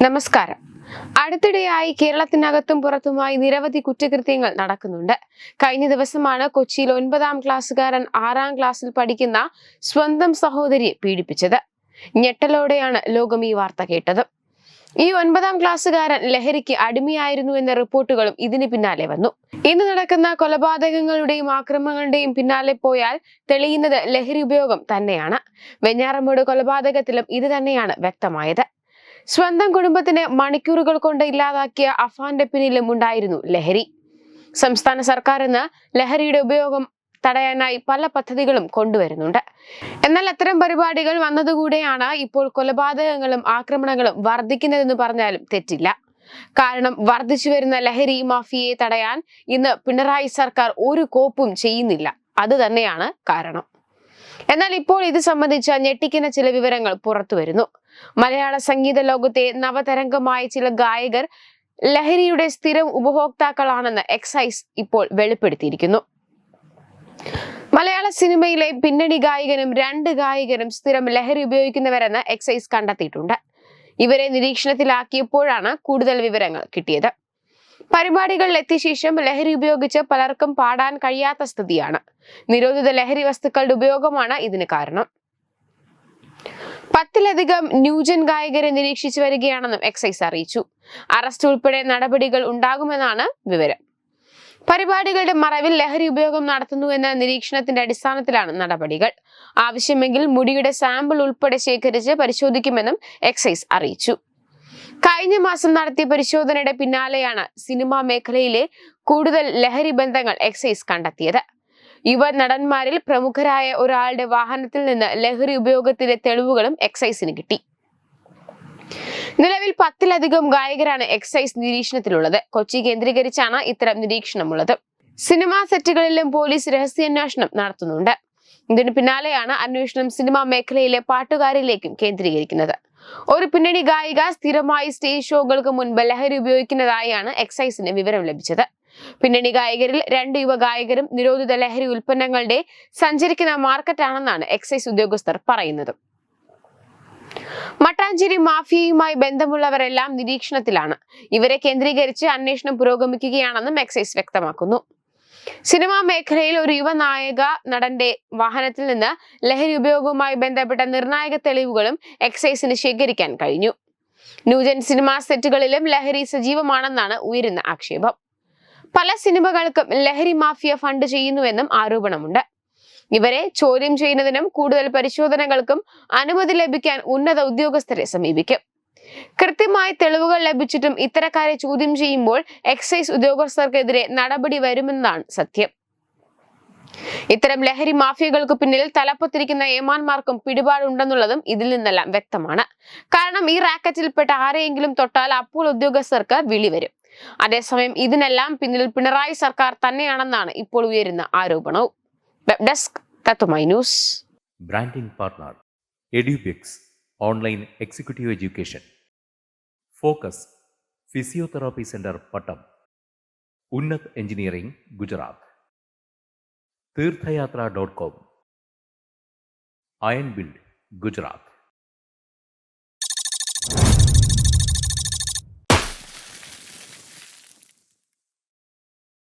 നമസ്കാരം. അടുത്തിടെയായി കേരളത്തിനകത്തും പുറത്തുമായി നിരവധി കുറ്റകൃത്യങ്ങൾ നടക്കുന്നുണ്ട്. കഴിഞ്ഞ ദിവസമാണ് കൊച്ചിയിൽ 9ാം ക്ലാസ്സുകാരൻ 6ാം ക്ലാസ്സിൽ പഠിക്കുന്ന സ്വന്തം സഹോദരിയെ പീഡിപ്പിച്ചത്. ഞെട്ടലോടെയാണ് ലോകം ഈ വാർത്ത കേട്ടത്. ഈ 9ാം ക്ലാസ്സുകാരൻ ലഹരിക്ക് അടിമയായിരുന്നു എന്ന റിപ്പോർട്ടുകളും ഇതിന് പിന്നാലെ വന്നു. ഇന്ന് നടക്കുന്ന കൊലപാതകങ്ങളുടെയും ആക്രമണങ്ങളുടെയും പിന്നാലെ പോയാൽ തെളിയുന്നത് ലഹരി ഉപയോഗം തന്നെയാണ്. വെഞ്ഞാറമൂട് കൊലപാതകത്തിലും ഇത് തന്നെയാണ് വ്യക്തമായത്. സ്വന്തം കുടുംബത്തിന് മണിക്കൂറുകൾ കൊണ്ട് ഇല്ലാതാക്കിയ അഫാന്റെ പിന്നിലും ഉണ്ടായിരുന്നു ലഹരി. സംസ്ഥാന സർക്കാർ ഇന്ന് ലഹരിയുടെ ഉപയോഗം തടയാനായി പല പദ്ധതികളും കൊണ്ടുവരുന്നുണ്ട്. എന്നാൽ അത്തരം പരിപാടികൾ വന്നതുകൂടെയാണ് ഇപ്പോൾ കൊലപാതകങ്ങളും ആക്രമണങ്ങളും വർദ്ധിക്കുന്നതെന്ന് പറഞ്ഞാലും തെറ്റില്ല. കാരണം വർദ്ധിച്ചു വരുന്ന ലഹരി മാഫിയയെ തടയാൻ ഇന്ന് പിണറായി സർക്കാർ ഒരു കോപ്പും ചെയ്യുന്നില്ല. അത് തന്നെയാണ് കാരണം. എന്നാൽ ഇപ്പോൾ ഇത് സംബന്ധിച്ച ഞെട്ടിക്കുന്ന ചില വിവരങ്ങൾ പുറത്തു വരുന്നു. മലയാള സംഗീത ലോകത്തെ നവതരംഗമായ ചില ഗായകർ ലഹരിയുടെ സ്ഥിരം ഉപഭോക്താക്കളാണെന്ന് എക്സൈസ് ഇപ്പോൾ വെളിപ്പെടുത്തിയിരിക്കുന്നു. മലയാള സിനിമയിലെ പിന്നണി ഗായകനും 2 ഗായകരും സ്ഥിരം ലഹരി ഉപയോഗിക്കുന്നവരെന്ന് എക്സൈസ് കണ്ടെത്തിയിട്ടുണ്ട്. ഇവരെ നിരീക്ഷണത്തിലാക്കിയപ്പോഴാണ് കൂടുതൽ വിവരങ്ങൾ കിട്ടിയത്. പരിപാടികളിൽ എത്തിയ ശേഷം ലഹരി ഉപയോഗിച്ച് പലർക്കും പാടാൻ കഴിയാത്ത സ്ഥിതിയാണ്. നിരോധിത ലഹരി വസ്തുക്കളുടെ ഉപയോഗമാണ് ഇതിന് കാരണം. 10ലധികം ന്യൂജൻ ഗായകരെ നിരീക്ഷിച്ചു വരികയാണെന്നും എക്സൈസ് അറിയിച്ചു. അറസ്റ്റ് ഉൾപ്പെടെ നടപടികൾ ഉണ്ടാകുമെന്നാണ് വിവരം. പരിപാടികളുടെ മറവിൽ ലഹരി ഉപയോഗം നടത്തുന്നുവെന്ന നിരീക്ഷണത്തിന്റെ അടിസ്ഥാനത്തിലാണ് നടപടികൾ. ആവശ്യമെങ്കിൽ മുടിയുടെ സാമ്പിൾ ഉൾപ്പെടെ ശേഖരിച്ച് പരിശോധിക്കുമെന്നും എക്സൈസ് അറിയിച്ചു. കഴിഞ്ഞ മാസം നടത്തിയ പരിശോധനയുടെ പിന്നാലെയാണ് സിനിമാ മേഖലയിലെ കൂടുതൽ ലഹരി ബന്ധങ്ങൾ എക്സൈസ് കണ്ടെത്തിയത്. യുവ നടന്മാരിൽ പ്രമുഖരായ ഒരാളുടെ വാഹനത്തിൽ നിന്ന് ലഹരി ഉപയോഗത്തിന്റെ തെളിവുകളും എക്സൈസിന് കിട്ടി. നിലവിൽ 10ലധികം ഗായകരാണ് എക്സൈസ് നിരീക്ഷണത്തിലുള്ളത്. കൊച്ചി കേന്ദ്രീകരിച്ചാണ് ഇത്തരം നിരീക്ഷണമുള്ളത്. സിനിമാ സെറ്റുകളിലും പോലീസ് രഹസ്യാന്വേഷണം നടത്തുന്നുണ്ട്. ഇതിന് പിന്നാലെയാണ് അന്വേഷണം സിനിമാ മേഖലയിലെ പാട്ടുകാരിലേക്കും കേന്ദ്രീകരിക്കുന്നത്. ഒരു പിന്നണി ഗായിക സ്ഥിരമായി സ്റ്റേജ് ഷോകൾക്ക് മുൻപ് ലഹരി ഉപയോഗിക്കുന്നതായാണ് എക്സൈസിന് വിവരം ലഭിച്ചത്. പിന്നണി ഗായകരിൽ 2 യുവ ഗായകരും നിരോധിത ലഹരി ഉൽപ്പന്നങ്ങളുടെ സഞ്ചരിക്കുന്ന മാർക്കറ്റാണെന്നാണ് എക്സൈസ് ഉദ്യോഗസ്ഥർ പറയുന്നത്. മട്ടാഞ്ചേരി മാഫിയയുമായി ബന്ധമുള്ളവരെല്ലാം നിരീക്ഷണത്തിലാണ്. ഇവരെ കേന്ദ്രീകരിച്ച് അന്വേഷണം പുരോഗമിക്കുകയാണെന്നും എക്സൈസ് വ്യക്തമാക്കുന്നു. സിനിമാ മേഖലയിൽ ഒരു യുവ നായക നടന്റെ വാഹനത്തിൽ നിന്ന് ലഹരി ഉപയോഗവുമായി ബന്ധപ്പെട്ട നിർണായക തെളിവുകളും എക്സൈസിന് ശേഖരിക്കാൻ കഴിഞ്ഞു. ന്യൂജൻ സിനിമാ സെറ്റുകളിലും ലഹരി സജീവമാണെന്നാണ് ഉയരുന്ന ആക്ഷേപം. പല സിനിമകൾക്കും ലഹരി മാഫിയ ഫണ്ട് ചെയ്യുന്നുവെന്നും ആരോപണമുണ്ട്. ഇവരെ ചോദ്യം ചെയ്യുന്നതിനും കൂടുതൽ പരിശോധനകൾക്കും അനുമതി ലഭിക്കാൻ ഉന്നത ഉദ്യോഗസ്ഥരെ സമീപിക്കും. കൃത്യമായി തെളിവുകൾ ലഭിച്ചിട്ടും ഇത്തരക്കാരെ ചോദ്യം ചെയ്യുമ്പോൾ എക്സൈസ് ഉദ്യോഗസ്ഥർക്കെതിരെ നടപടി വരുമെന്നാണ് സത്യം. ഇത്തരം ലഹരി മാഫിയകൾക്ക് പിന്നിൽ തലപ്പത്തിരിക്കുന്ന ഏമാന്മാർക്കും പിടിപാടുണ്ടെന്നുള്ളതും ഇതിൽ നിന്നെല്ലാം വ്യക്തമാണ്. കാരണം ഈ റാക്കറ്റിൽപ്പെട്ട ആരെയെങ്കിലും തൊട്ടാൽ അപ്പോൾ ഉദ്യോഗസ്ഥർക്ക് വിളി വരും. അതേസമയം ഇതിനെല്ലാം പിന്നിൽ പിണറായി സർക്കാർ തന്നെയാണെന്നാണ് ഇപ്പോൾ ഉയരുന്ന ആരോപണവും. Web desk Tatwamayi news. Branding partner Edubix online executive education. Focus physiotherapy centre Pattom. Unnat engineering Gujarat. തീർത്ഥയാത്ര.com. Iron build Gujarat.